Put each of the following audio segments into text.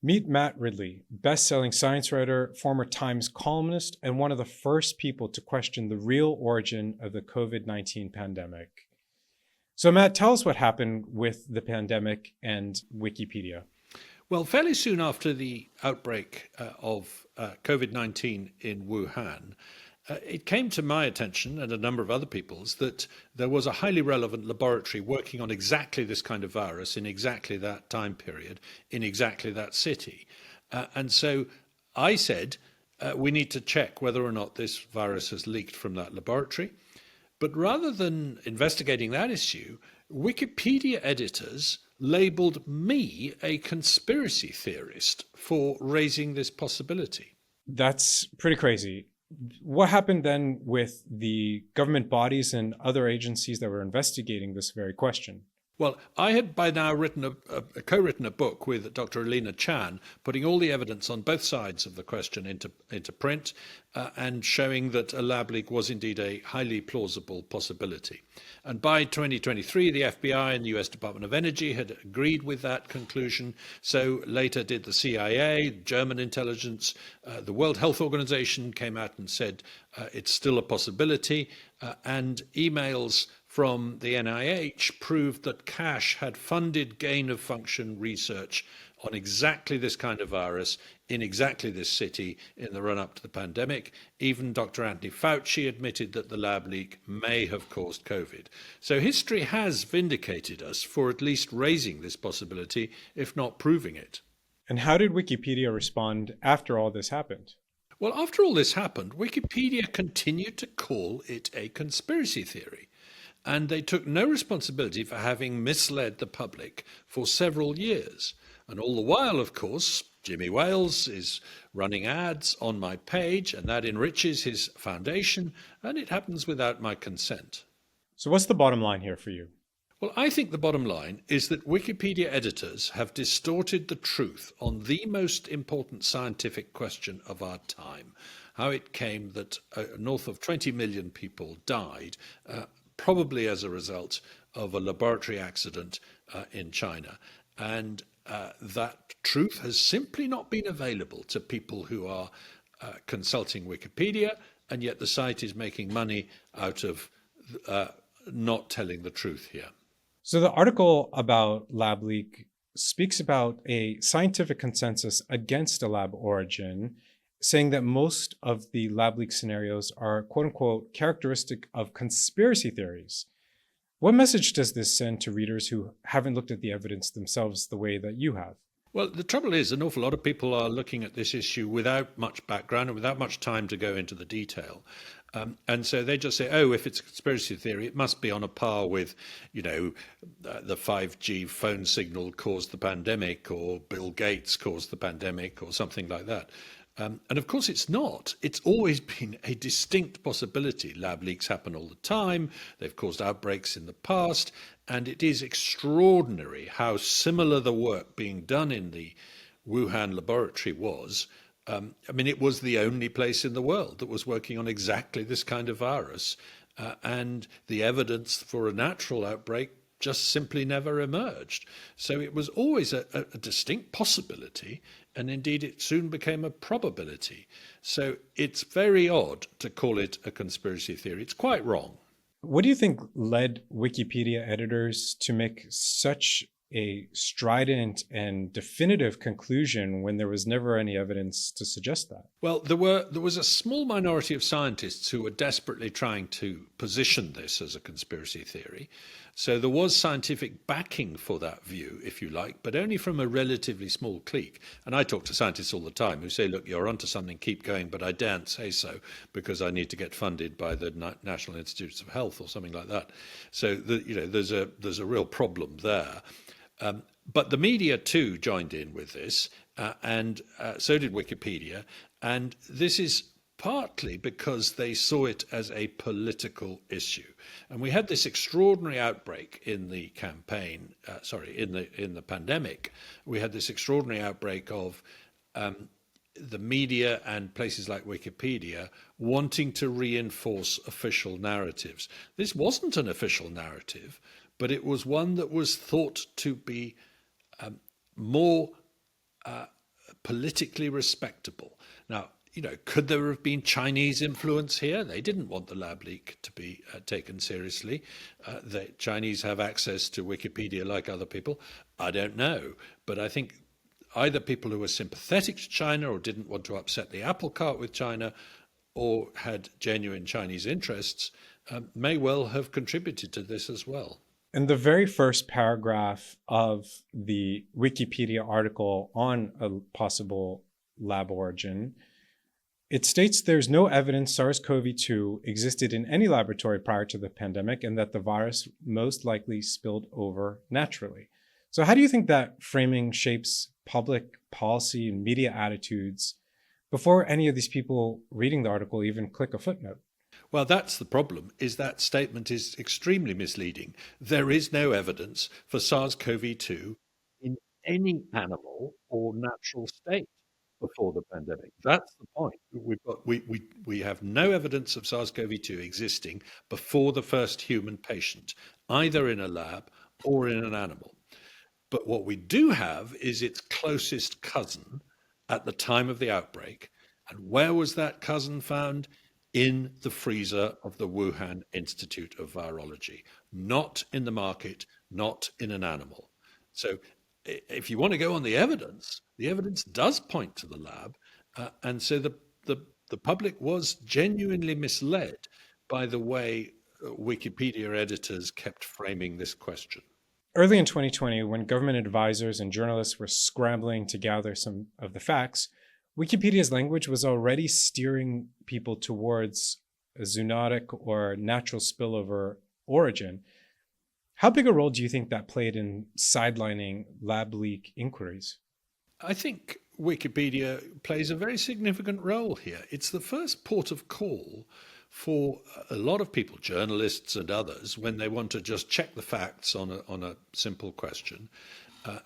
Meet Matt Ridley, best-selling science writer, former Times columnist, and one of the first people to question the real origin of the COVID-19 pandemic. So Matt, tell us what happened with the pandemic and Wikipedia. Well, fairly soon after the outbreak of COVID-19 in Wuhan, it came to my attention and a number of other people's that there was a highly relevant laboratory working on exactly this kind of virus in exactly that time period, in exactly that city. And so I said, we need to check whether or not this virus has leaked from that laboratory. But rather than investigating that issue, Wikipedia editors labeled me a conspiracy theorist for raising this possibility. That's pretty crazy. What happened then with the government bodies and other agencies that were investigating this very question? Well, I had by now co-written a book with Dr. Alina Chan, putting all the evidence on both sides of the question into print and showing that a lab leak was indeed a highly plausible possibility. And by 2023, the FBI and the US Department of Energy had agreed with that conclusion. So later did the CIA, German intelligence, the World Health Organization came out and said it's still a possibility, and emails from the NIH proved that Cash had funded gain-of-function research on exactly this kind of virus in exactly this city in the run-up to the pandemic. Even Dr. Anthony Fauci admitted that the lab leak may have caused COVID. So history has vindicated us for at least raising this possibility, if not proving it. And how did Wikipedia respond after all this happened? Well, after all this happened, Wikipedia continued to call it a conspiracy theory. And they took no responsibility for having misled the public for several years. And all the while, of course, Jimmy Wales is running ads on my page, and that enriches his foundation, and it happens without my consent. So what's the bottom line here for you? Well, I think the bottom line is that Wikipedia editors have distorted the truth on the most important scientific question of our time, how it came that north of 20 million people died, probably as a result of a laboratory accident in China. And that truth has simply not been available to people who are consulting Wikipedia, and yet the site is making money out of not telling the truth here. So the article about lab leak speaks about a scientific consensus against a lab origin, saying that most of the lab leak scenarios are quote unquote characteristic of conspiracy theories. What message does this send to readers who haven't looked at the evidence themselves the way that you have? Well, the trouble is an awful lot of people are looking at this issue without much background and without much time to go into the detail. And so they just say, oh, if it's a conspiracy theory, it must be on a par with, the 5G phone signal caused the pandemic, or Bill Gates caused the pandemic, or something like that. And of course it's not. It's always been a distinct possibility. Lab leaks happen all the time. They've caused outbreaks in the past. And it is extraordinary how similar the work being done in the Wuhan laboratory was. It was the only place in the world that was working on exactly this kind of virus. And the evidence for a natural outbreak just simply never emerged. So it was always a distinct possibility, and indeed it soon became a probability. So it's very odd to call it a conspiracy theory. It's quite wrong. What do you think led Wikipedia editors to make such a strident and definitive conclusion when there was never any evidence to suggest that? Well, there was a small minority of scientists who were desperately trying to position this as a conspiracy theory. So there was scientific backing for that view, if you like, but only from a relatively small clique. And I talk to scientists all the time who say, look, you're onto something, keep going, but I daren't say so because I need to get funded by the National Institutes of Health or something like that. So there's a real problem there. But the media too joined in with this, and so did Wikipedia. And this is partly because they saw it as a political issue. And we had this extraordinary outbreak in the campaign, in the pandemic. We had this extraordinary outbreak of the media and places like Wikipedia wanting to reinforce official narratives. This wasn't an official narrative, but it was one that was thought to be more politically respectable. Now, could there have been Chinese influence here? They didn't want the lab leak to be taken seriously. The Chinese have access to Wikipedia like other people. I don't know. But I think either people who were sympathetic to China or didn't want to upset the apple cart with China or had genuine Chinese interests may well have contributed to this as well. In the very first paragraph of the Wikipedia article on a possible lab origin, it states there's no evidence SARS-CoV-2 existed in any laboratory prior to the pandemic and that the virus most likely spilled over naturally. So how do you think that framing shapes public policy and media attitudes before any of these people reading the article even click a footnote? Well, that's the problem, is that statement is extremely misleading. There is no evidence for SARS-CoV-2 in any animal or natural state before the pandemic. That's the point. We have no evidence of SARS-CoV-2 existing before the first human patient, either in a lab or in an animal. But what we do have is its closest cousin at the time of the outbreak. And where was that cousin found? In the freezer of the Wuhan Institute of Virology, not in the market, not in an animal. So if you want to go on the evidence does point to the lab. And so the public was genuinely misled by the way Wikipedia editors kept framing this question. Early in 2020, when government advisors and journalists were scrambling to gather some of the facts, Wikipedia's language was already steering people towards a zoonotic or natural spillover origin. How big a role do you think that played in sidelining lab leak inquiries? I think Wikipedia plays a very significant role here. It's the first port of call for a lot of people, journalists and others, when they want to just check the facts on a simple question.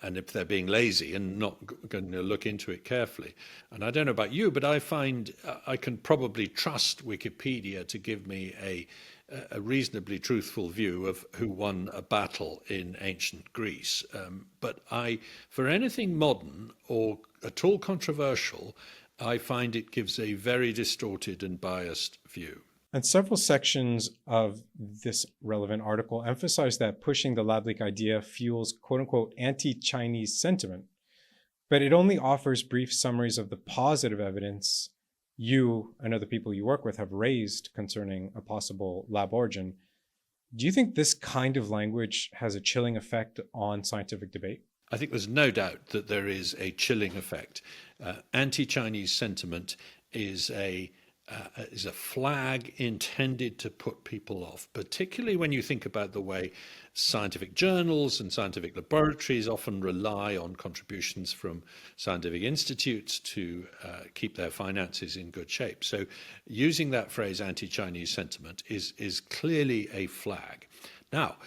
And if they're being lazy and not going to look into it carefully. And I don't know about you, but I find I can probably trust Wikipedia to give me a reasonably truthful view of who won a battle in ancient Greece. But for anything modern or at all controversial, I find it gives a very distorted and biased view. And several sections of this relevant article emphasize that pushing the lab leak idea fuels quote unquote anti-Chinese sentiment, but it only offers brief summaries of the positive evidence you and other people you work with have raised concerning a possible lab origin. Do you think this kind of language has a chilling effect on scientific debate? I think there's no doubt that there is a chilling effect. Anti-Chinese sentiment is a flag intended to put people off, particularly when you think about the way scientific journals and scientific laboratories often rely on contributions from scientific institutes to keep their finances in good shape. So using that phrase anti-Chinese sentiment is clearly a flag. Now,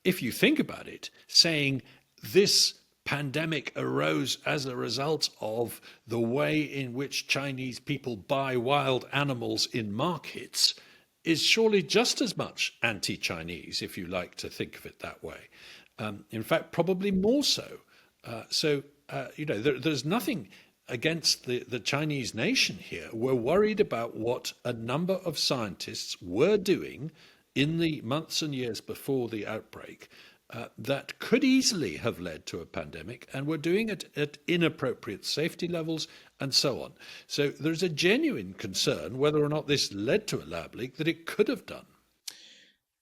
if you think about it, saying this pandemic arose as a result of the way in which Chinese people buy wild animals in markets is surely just as much anti-Chinese, if you like to think of it that way. In fact, probably more so. There's nothing against the Chinese nation here. We're worried about what a number of scientists were doing in the months and years before the outbreak that could easily have led to a pandemic, and we're doing it at inappropriate safety levels and so on. So there's a genuine concern whether or not this led to a lab leak, that it could have done.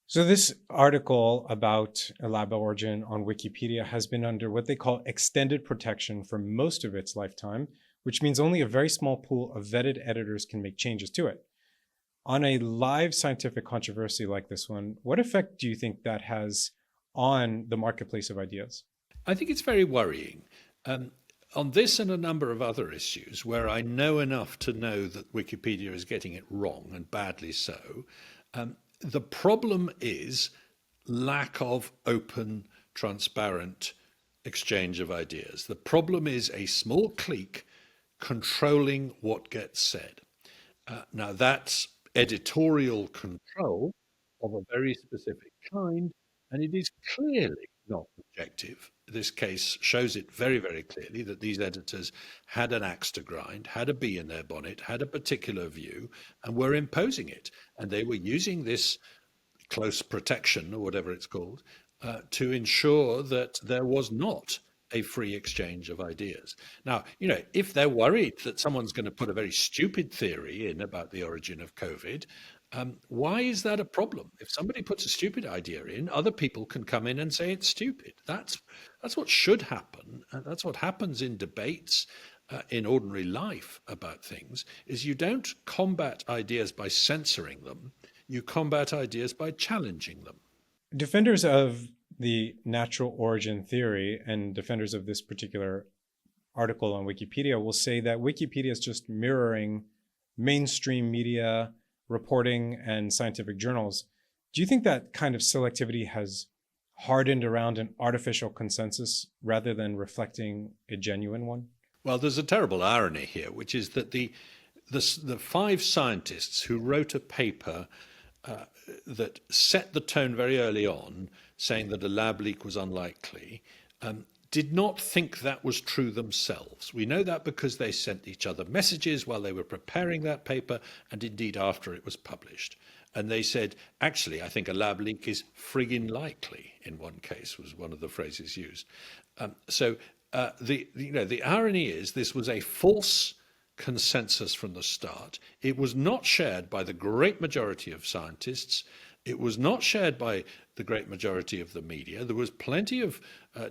So this article about a lab origin on Wikipedia has been under what they call extended protection for most of its lifetime, which means only a very small pool of vetted editors can make changes to it. On a live scientific controversy like this one, what effect do you think that has on the marketplace of ideas? I think it's very worrying. On this and a number of other issues where I know enough to know that Wikipedia is getting it wrong, and badly so, the problem is lack of open, transparent exchange of ideas. The problem is a small clique controlling what gets said. Now that's editorial control of a very specific kind, and it is clearly not objective. this case shows it very, very clearly that these editors had an axe to grind, had a bee in their bonnet, had a particular view, and were imposing it. And they were using this close protection, or whatever it's called, to ensure that there was not a free exchange of ideas. Now, if they're worried that someone's going to put a very stupid theory in about the origin of COVID, why is that a problem? If somebody puts a stupid idea in, other people can come in and say it's stupid. That's what should happen. That's what happens in debates in ordinary life about things, is you don't combat ideas by censoring them. You combat ideas by challenging them. Defenders of the natural origin theory and defenders of this particular article on Wikipedia will say that Wikipedia is just mirroring mainstream media reporting and scientific journals. Do you think that kind of selectivity has hardened around an artificial consensus rather than reflecting a genuine one? Well, there's a terrible irony here, which is that the 5 scientists who wrote a paper that set the tone very early on, saying that a lab leak was unlikely, did not think that was true themselves. We know that because they sent each other messages while they were preparing that paper, and indeed after it was published. And they said, actually, I think a lab leak is friggin' likely, in one case, was one of the phrases used. The irony is this was a false consensus from the start. It was not shared by the great majority of scientists. It was not shared by the great majority of the media. There was plenty of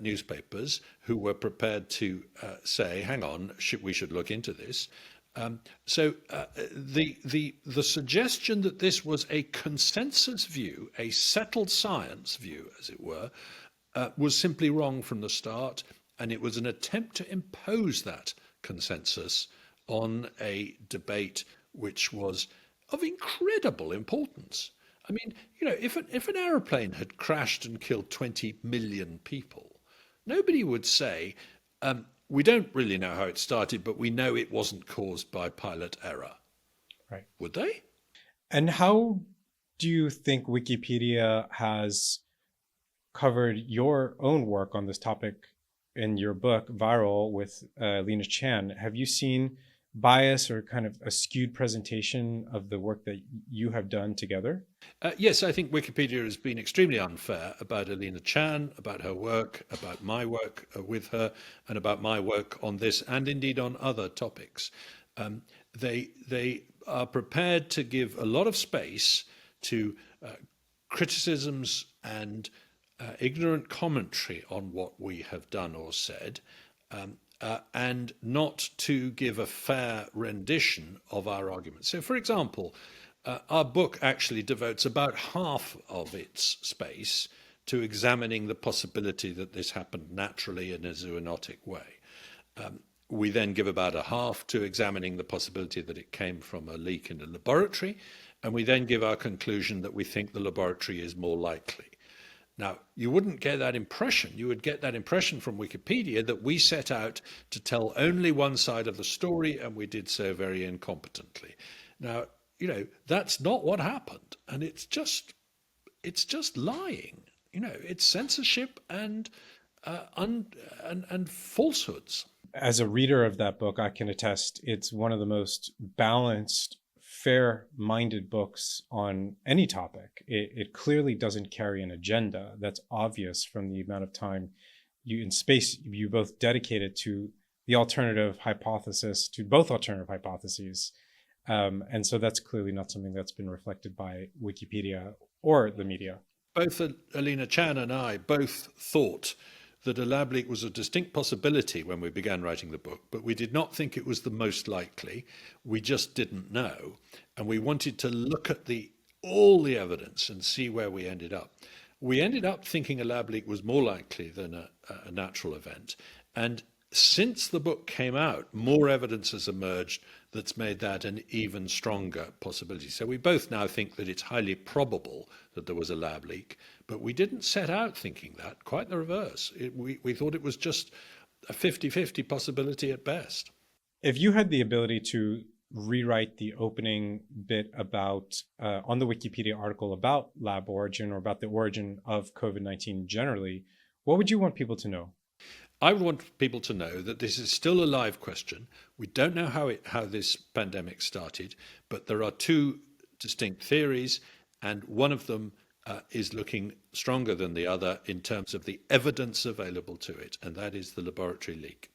newspapers who were prepared to say, hang on, we should look into this. The suggestion that this was a consensus view, a settled science view, as it were, was simply wrong from the start. And it was an attempt to impose that consensus on a debate which was of incredible importance. I mean, if an aeroplane had crashed and killed 20 million people, nobody would say, we don't really know how it started, but we know it wasn't caused by pilot error. Right. Would they? And how do you think Wikipedia has covered your own work on this topic in your book, Viral, with Lena Chan? Have you seen bias or kind of a skewed presentation of the work that you have done together? Yes, I think Wikipedia has been extremely unfair about Alina Chan, about her work, about my work with her, and about my work on this, and indeed on other topics. They are prepared to give a lot of space to criticisms and ignorant commentary on what we have done or said, and not to give a fair rendition of our arguments. So, for example, our book actually devotes about half of its space to examining the possibility that this happened naturally in a zoonotic way. We then give about a half to examining the possibility that it came from a leak in a laboratory, and we then give our conclusion that we think the laboratory is more likely. Now, you wouldn't get that impression. You would get that impression from Wikipedia that we set out to tell only one side of the story, and we did so very incompetently. Now, that's not what happened, and it's just lying. It's censorship and falsehoods. As a reader of that book, I can attest it's one of the most balanced, fair-minded books on any topic. It clearly doesn't carry an agenda. That's obvious from the amount of time you both dedicated to the alternative hypothesis, to both alternative hypotheses. And so that's clearly not something that's been reflected by Wikipedia or the media. Both Alina Chan and I both thought that a lab leak was a distinct possibility when we began writing the book, but we did not think it was the most likely. We just didn't know. And we wanted to look at all the evidence and see where we ended up. We ended up thinking a lab leak was more likely than a natural event. And since the book came out, more evidence has emerged that's made that an even stronger possibility. So we both now think that it's highly probable that there was a lab leak, but we didn't set out thinking that, quite the reverse. We thought it was just a 50-50 possibility at best. If you had the ability to rewrite the opening bit about, on the Wikipedia article about lab origin or about the origin of COVID-19 generally, what would you want people to know? I want people to know that this is still a live question. We don't know how this pandemic started, but there are two distinct theories, and one of them is looking stronger than the other in terms of the evidence available to it, and that is the laboratory leak.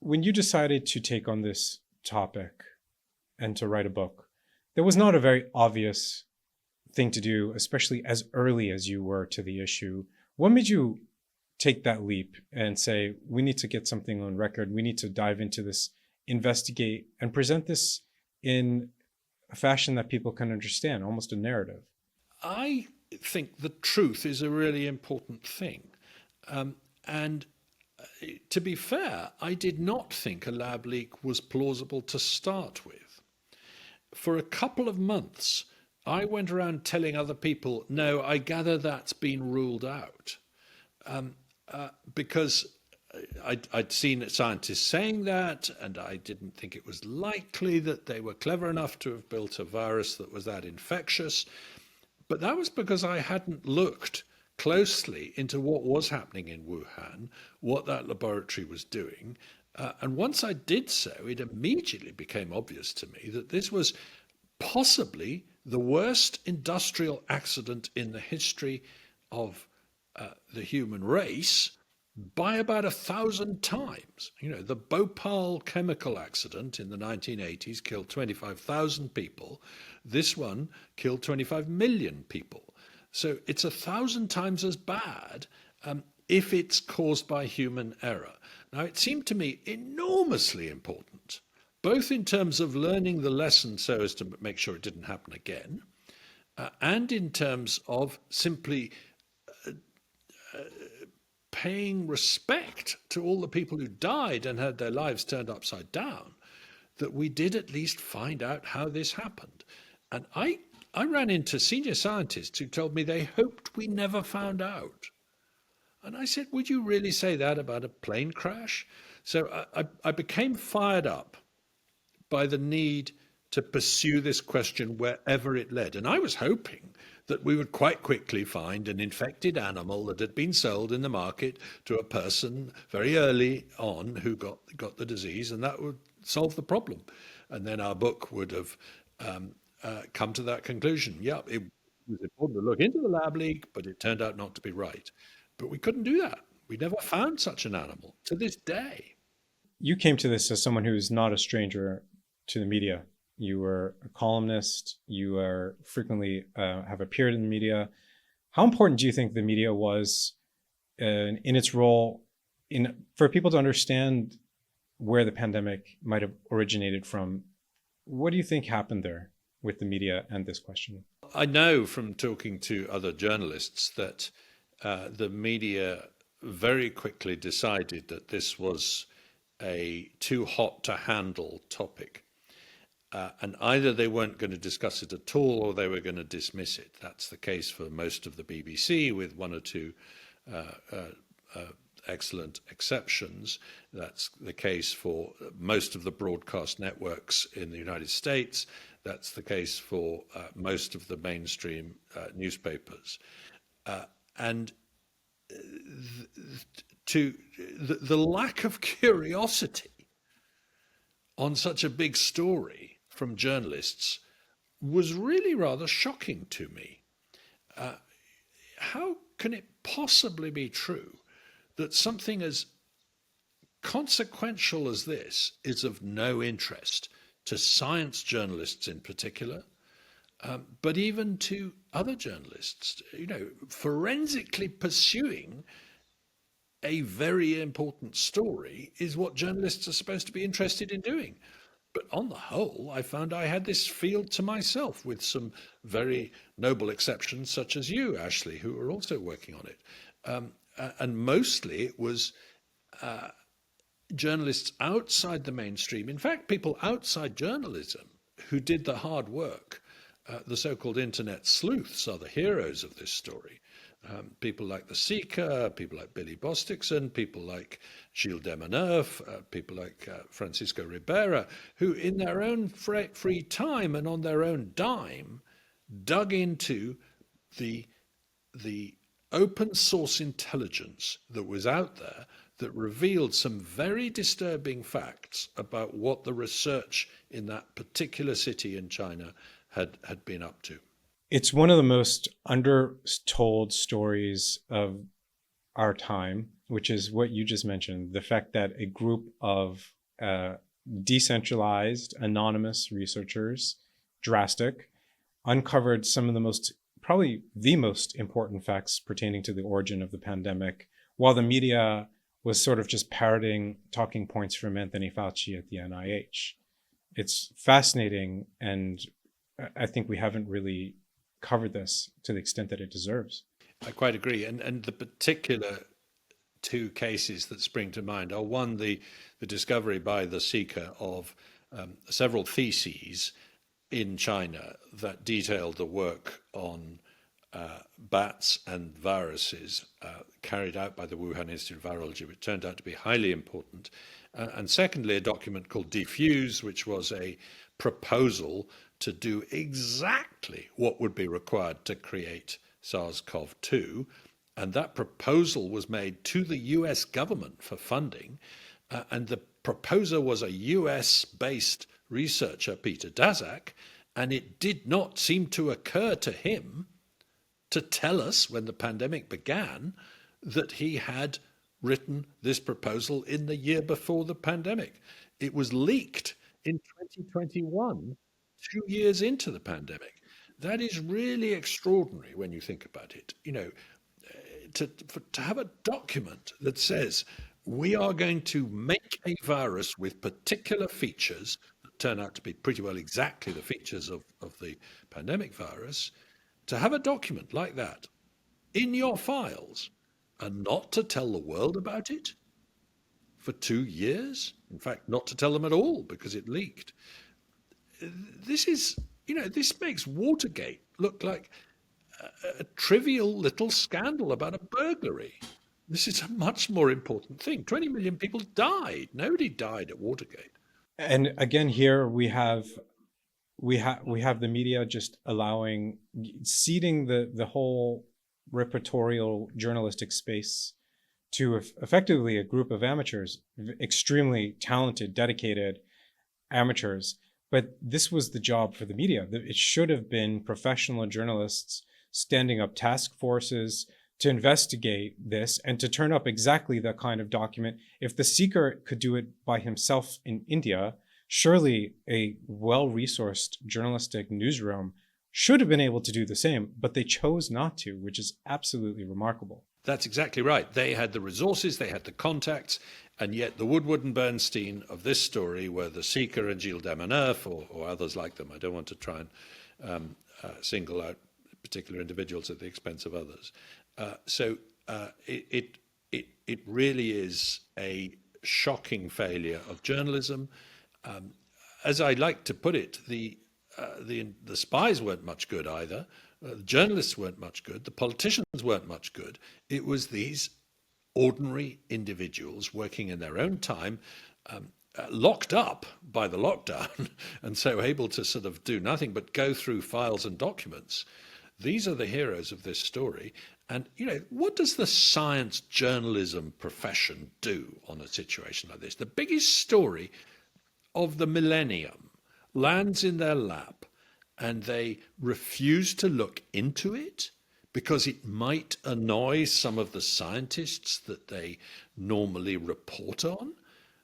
When you decided to take on this topic and to write a book, there was not a very obvious thing to do, especially as early as you were to the issue. What made you take that leap and say, we need to get something on record, we need to dive into this, investigate, and present this in a fashion that people can understand, almost a narrative? I think the truth is a really important thing. And to be fair, I did not think a lab leak was plausible to start with. For a couple of months, I went around telling other people, no, I gather that's been ruled out. Because I'd seen scientists saying that, and I didn't think it was likely that they were clever enough to have built a virus that was that infectious. But that was because I hadn't looked closely into what was happening in Wuhan, what that laboratory was doing. And once I did so, it immediately became obvious to me that this was possibly the worst industrial accident in the history of the human race by about 1,000 times. You know, the Bhopal chemical accident in the 1980s killed 25,000 people. This one killed 25 million people. So it's 1,000 times as bad if it's caused by human error. Now, it seemed to me enormously important, both in terms of learning the lesson so as to make sure it didn't happen again, and in terms of simply paying respect to all the people who died and had their lives turned upside down, that we did at least find out how this happened. And I ran into senior scientists who told me they hoped we never found out. And I said, would you really say that about a plane crash? So I became fired up by the need to pursue this question wherever it led. And I was hoping that we would quite quickly find an infected animal that had been sold in the market to a person very early on who got the disease, and that would solve the problem. And then our book would have come to that conclusion. Yeah, it was important to look into the lab leak, but it turned out not to be right. But we couldn't do that. We never found such an animal to this day. You came to this as someone who's not a stranger to the media. You were a columnist. You are frequently have appeared in the media. How important do you think the media was in its role for people to understand where the pandemic might have originated from? What do you think happened there with the media and this question? I know from talking to other journalists that the media very quickly decided that this was a too hot to handle topic. And either they weren't going to discuss it at all or they were going to dismiss it. That's the case for most of the BBC, with one or two excellent exceptions. That's the case for most of the broadcast networks in the United States. That's the case for most of the mainstream newspapers. And the lack of curiosity on such a big story from journalists was really rather shocking to me. How can it possibly be true that something as consequential as this is of no interest to science journalists in particular, but even to other journalists? You know, forensically pursuing a very important story is what journalists are supposed to be interested in doing. But on the whole, I found I had this field to myself, with some very noble exceptions, such as you, Ashley, who are also working on it. And mostly it was journalists outside the mainstream, in fact, people outside journalism who did the hard work. The so-called internet sleuths are the heroes of this story. People like The Seeker, people like Billy Bosticson, people like Gilles Demoneuf, people like Francisco Ribera, who in their own free time and on their own dime dug into the open source intelligence that was out there that revealed some very disturbing facts about what the research in that particular city in China had been up to. It's one of the most undertold stories of our time, which is what you just mentioned, the fact that a group of decentralized, anonymous researchers, drastic, uncovered some of the most, probably the most important facts pertaining to the origin of the pandemic, while the media was sort of just parroting talking points from Anthony Fauci at the NIH. It's fascinating, and I think we haven't really covered this to the extent that it deserves. I quite agree. And the particular two cases that spring to mind are one, the discovery by the seeker of several theses in China that detailed the work on bats and viruses carried out by the Wuhan Institute of Virology, which turned out to be highly important. And secondly, a document called Diffuse, which was a proposal to do exactly what would be required to create SARS-CoV-2. And that proposal was made to the US government for funding. And the proposer was a US-based researcher, Peter Daszak, and it did not seem to occur to him to tell us when the pandemic began that he had written this proposal in the year before the pandemic. It was leaked in 2021, 2 years into the pandemic. That is really extraordinary when you think about it. You know, to have a document that says we are going to make a virus with particular features that turn out to be pretty well exactly the features of the pandemic virus, to have a document like that in your files and not to tell the world about it for 2 years, in fact, not to tell them at all because it leaked. This is, this makes Watergate look like a trivial little scandal about a burglary. This is a much more important thing. 20 million people died. Nobody died at Watergate. And again, here we have the media just ceding the whole reportorial journalistic space to effectively a group of amateurs, extremely talented, dedicated amateurs. But this was the job for the media. It should have been professional journalists standing up task forces to investigate this and to turn up exactly that kind of document. If the seeker could do it by himself in India, surely a well-resourced journalistic newsroom should have been able to do the same, but they chose not to, which is absolutely remarkable. That's exactly right. They had the resources, they had the contacts, and yet the Woodward and Bernstein of this story were the Seeker and Gilles Demaneuf or others like them. I don't want to try and single out particular individuals at the expense of others. So it really is a shocking failure of journalism. As I like to put it, the spies weren't much good either. The journalists weren't much good. The politicians weren't much good. It was these ordinary individuals working in their own time, locked up by the lockdown, and so able to sort of do nothing but go through files and documents. These are the heroes of this story. And, what does the science journalism profession do on a situation like this? The biggest story of the millennium lands in their lap and they refuse to look into it because it might annoy some of the scientists that they normally report on.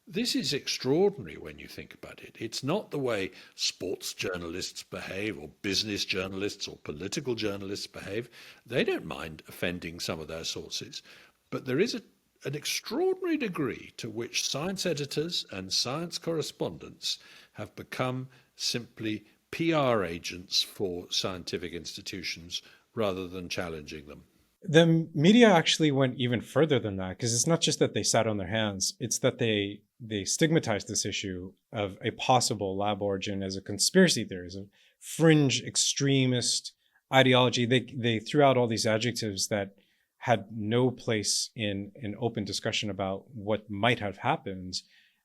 This is extraordinary when you think about it. It's not the way sports journalists behave or business journalists or political journalists behave. They don't mind offending some of their sources. But there is an extraordinary degree to which science editors and science correspondents have become simply PR agents for scientific institutions rather than challenging them. The media actually went even further than that, because it's not just that they sat on their hands, it's that they stigmatized this issue of a possible lab origin as a conspiracy theory, as a fringe extremist ideology. They threw out all these adjectives that had no place in an open discussion about what might have happened.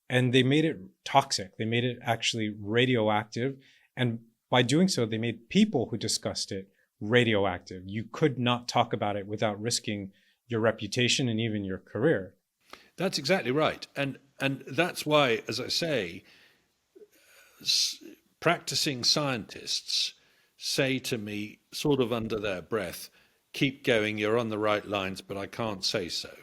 And they made it toxic. They made it actually radioactive. And by doing so, they made people who discussed it radioactive. You could not talk about it without risking your reputation and even your career. That's exactly right, and that's why, as I say, practicing scientists say to me, sort of under their breath, "Keep going, you're on the right lines, but I can't say so."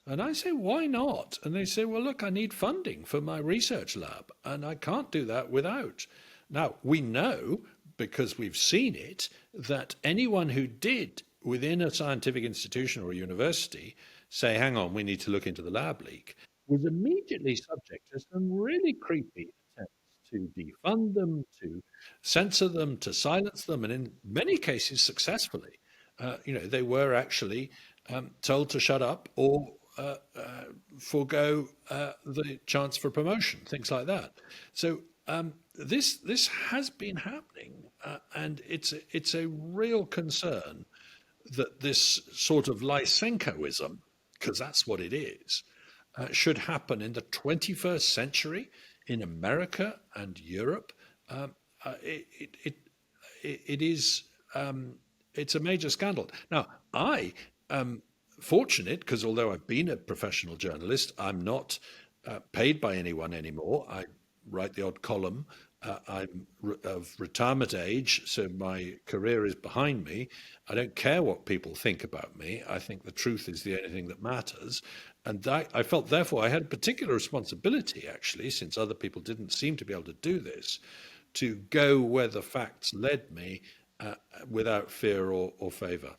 And I say, "Why not?" And they say, "Well, look, I need funding for my research lab, and I can't do that without." Now, we know, because we've seen it, that anyone who did within a scientific institution or a university say, "Hang on, we need to look into the lab leak," was immediately subject to some really creepy attempts to defund them, to censor them, to silence them, and in many cases successfully. They were actually told to shut up or forego the chance for promotion, things like that. So this has been happening, and it's a real concern that this sort of Lysenkoism, because that's what it is, should happen in the 21st century in America and Europe. Um, it is it's a major scandal. Now, I am fortunate because although I've been a professional journalist, I'm not paid by anyone anymore. I write the odd column. I'm of retirement age, so my career is behind me. I don't care what people think about me. I think the truth is the only thing that matters. And I felt, therefore, I had a particular responsibility, actually, since other people didn't seem to be able to do this, to go where the facts led me without fear or favor.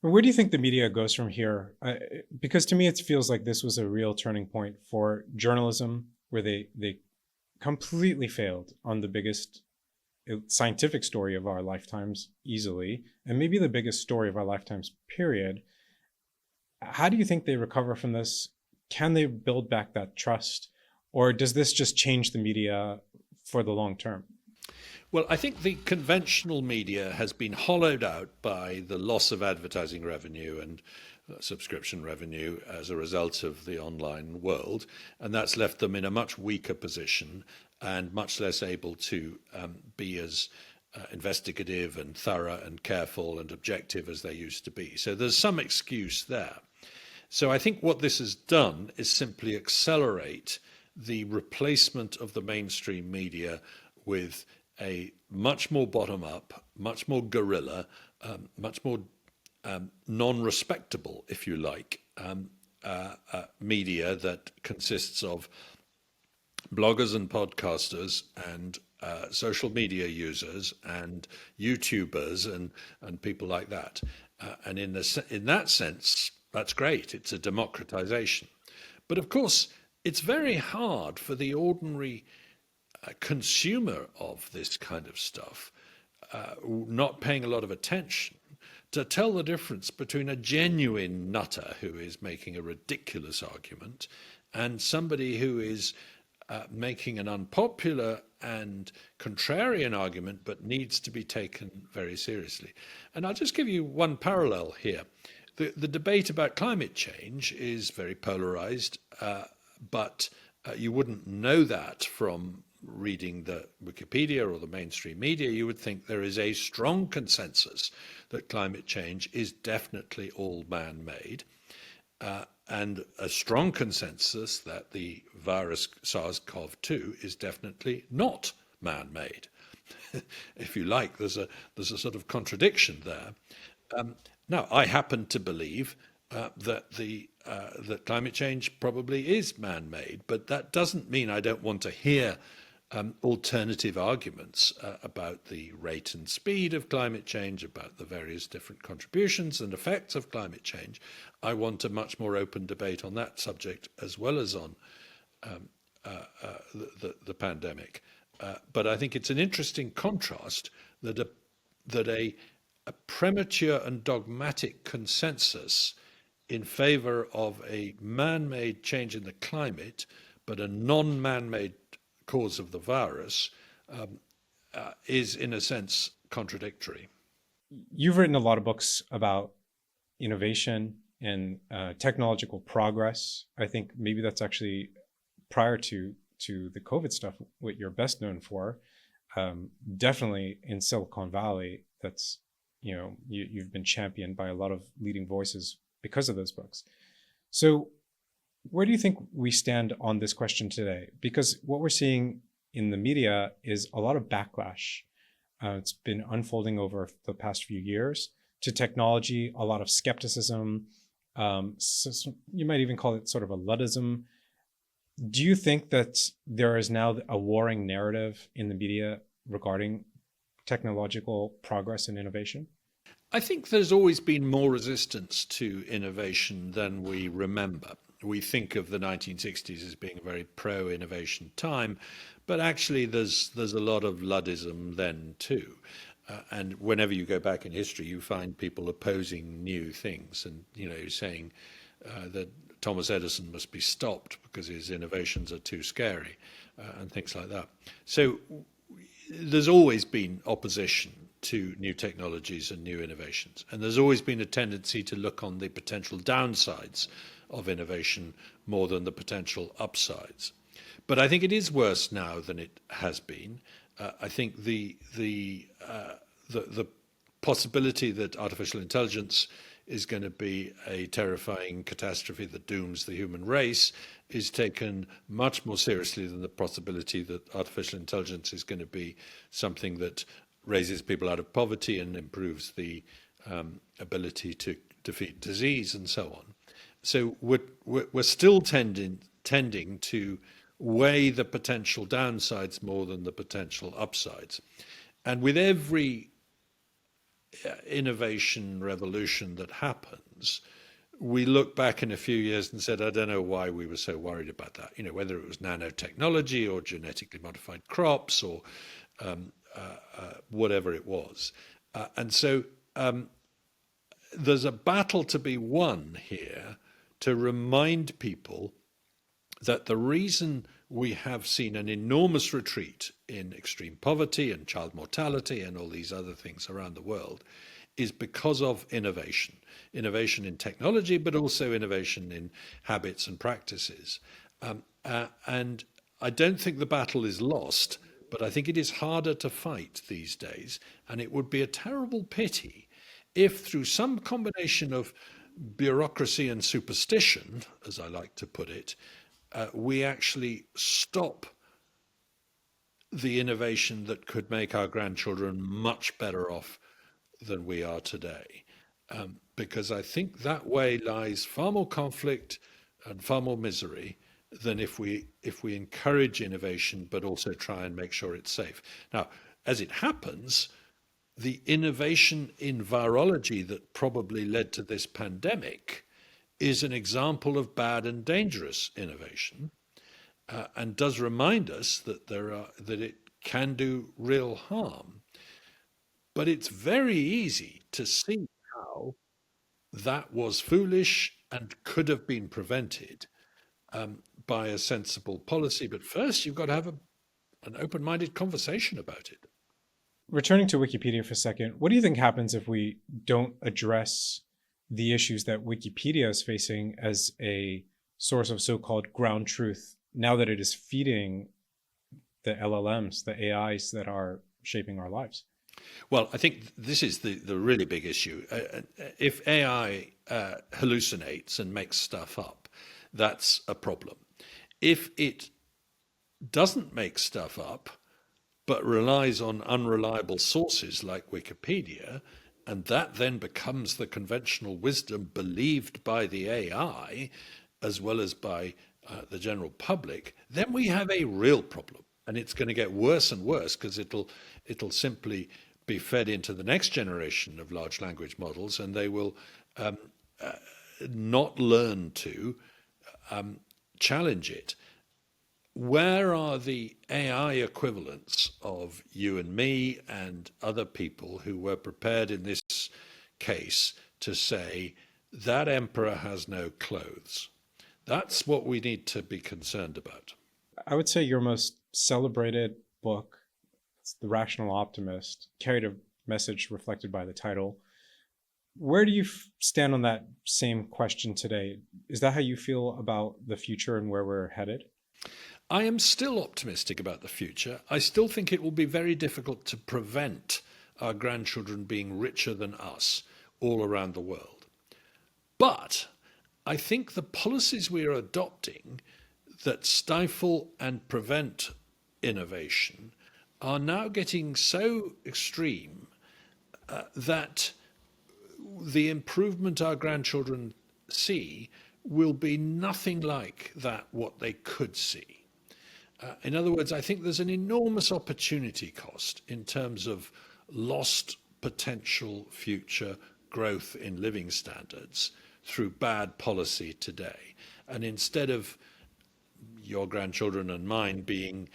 Where do you think the media goes from here? Because to me, it feels like this was a real turning point for journalism, where they completely failed on the biggest scientific story of our lifetimes, easily, and maybe the biggest story of our lifetimes, period. How do you think they recover from this? Can they build back that trust? Or does this just change the media for the long term? Well, I think the conventional media has been hollowed out by the loss of advertising revenue and subscription revenue as a result of the online world, and that's left them in a much weaker position and much less able to be as investigative and thorough and careful and objective as they used to be. So there's some excuse there. So I think what this has done is simply accelerate the replacement of the mainstream media with a much more bottom-up, much more guerrilla, much more non-respectable, if you like, media that consists of bloggers and podcasters and social media users and YouTubers and people like that. And in that sense, that's great. It's a democratization. But of course, it's very hard for the ordinary consumer of this kind of stuff, not paying a lot of attention, to tell the difference between a genuine nutter who is making a ridiculous argument and somebody who is making an unpopular and contrarian argument but needs to be taken very seriously. And I'll just give you one parallel here. The debate about climate change is very polarized, but you wouldn't know that from reading the Wikipedia or the mainstream media. You would think there is a strong consensus that climate change is definitely all man-made, and a strong consensus that the virus SARS-CoV-2 is definitely not man-made. If you like, there's a sort of contradiction there. Now, I happen to believe that climate change probably is man-made, but that doesn't mean I don't want to hear alternative arguments about the rate and speed of climate change, about the various different contributions and effects of climate change. I want a much more open debate on that subject as well as on the pandemic. But I think it's an interesting contrast that a premature and dogmatic consensus in favor of a man-made change in the climate, but a non-man-made cause of the virus, is in a sense contradictory. You've written a lot of books about innovation and technological progress. I think maybe that's actually prior to the COVID stuff, what you're best known for. Definitely in Silicon Valley, that's, you've been championed by a lot of leading voices because of those books. So Where do you think we stand on this question today? Because what we're seeing in the media is a lot of backlash. It's been unfolding over the past few years to technology, a lot of skepticism. You might even call it sort of a Luddism. Do you think that there is now a warring narrative in the media regarding technological progress and innovation? I think there's always been more resistance to innovation than we remember. We think of the 1960s as being a very pro-innovation time, but actually there's a lot of Luddism then too. And whenever you go back in history, you find people opposing new things and, saying that Thomas Edison must be stopped because his innovations are too scary and things like that. So there's always been opposition to new technologies and new innovations. And there's always been a tendency to look on the potential downsides of innovation more than the potential upsides. But I think it is worse now than it has been. I think the possibility that artificial intelligence is going to be a terrifying catastrophe that dooms the human race is taken much more seriously than the possibility that artificial intelligence is going to be something that raises people out of poverty and improves the ability to defeat disease and so on. So we're still tending to weigh the potential downsides more than the potential upsides. And with every innovation revolution that happens, we look back in a few years and said, I don't know why we were so worried about that. Whether it was nanotechnology or genetically modified crops or whatever it was. And so there's a battle to be won here to remind people that the reason we have seen an enormous retreat in extreme poverty and child mortality and all these other things around the world is because of innovation in technology, but also innovation in habits and practices. And I don't think the battle is lost, but I think it is harder to fight these days. And it would be a terrible pity if through some combination of bureaucracy and superstition, as I like to put it, we actually stop the innovation that could make our grandchildren much better off than we are today. Because I think that way lies far more conflict and far more misery than if we encourage innovation, but also try and make sure it's safe. Now, as it happens, the innovation in virology that probably led to this pandemic is an example of bad and dangerous innovation, and does remind us that that it can do real harm. But it's very easy to see how that was foolish and could have been prevented by a sensible policy. But first, you've got to have an open-minded conversation about it. Returning to Wikipedia for a second, what do you think happens if we don't address the issues that Wikipedia is facing as a source of so-called ground truth now that it is feeding the LLMs, the AIs that are shaping our lives? Well, I think this is the really big issue. If AI hallucinates and makes stuff up, that's a problem. If it doesn't make stuff up, but relies on unreliable sources like Wikipedia, and that then becomes the conventional wisdom believed by the AI as well as by the general public, then we have a real problem. And it's going to get worse and worse because it'll simply be fed into the next generation of large language models, and they will not learn to challenge it. Where are the AI equivalents of you and me and other people who were prepared in this case to say that emperor has no clothes? That's what we need to be concerned about. I would say your most celebrated book, The Rational Optimist, carried a message reflected by the title. Where do you stand on that same question today? Is that how you feel about the future and where we're headed? I am still optimistic about the future. I still think it will be very difficult to prevent our grandchildren being richer than us all around the world. But I think the policies we are adopting that stifle and prevent innovation are now getting so extreme that the improvement our grandchildren see will be nothing like that what they could see. In other words, I think there's an enormous opportunity cost in terms of lost potential future growth in living standards through bad policy today. And instead of your grandchildren and mine being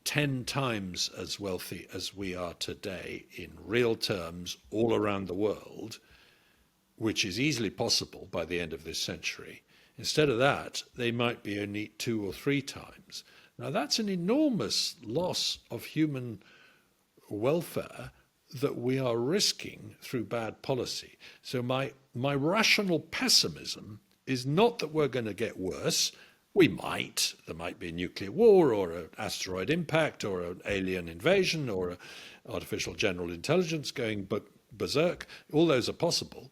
10 times as wealthy as we are today in real terms all around the world, which is easily possible by the end of this century, instead of that, they might be only 2 or 3 times. Now, that's an enormous loss of human welfare that we are risking through bad policy. So my rational pessimism is not that we're going to get worse. There might be a nuclear war or an asteroid impact or an alien invasion or an artificial general intelligence going berserk. All those are possible.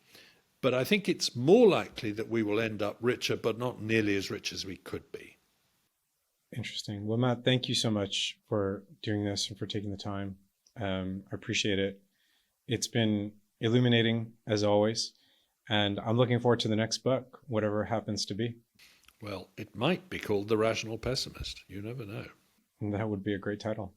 But I think it's more likely that we will end up richer, but not nearly as rich as we could be. Interesting. Well, Matt, thank you so much for doing this and for taking the time. I appreciate it. It's been illuminating as always, and I'm looking forward to the next book, whatever it happens to be. Well, it might be called The Rational Pessimist. You never know. And that would be a great title.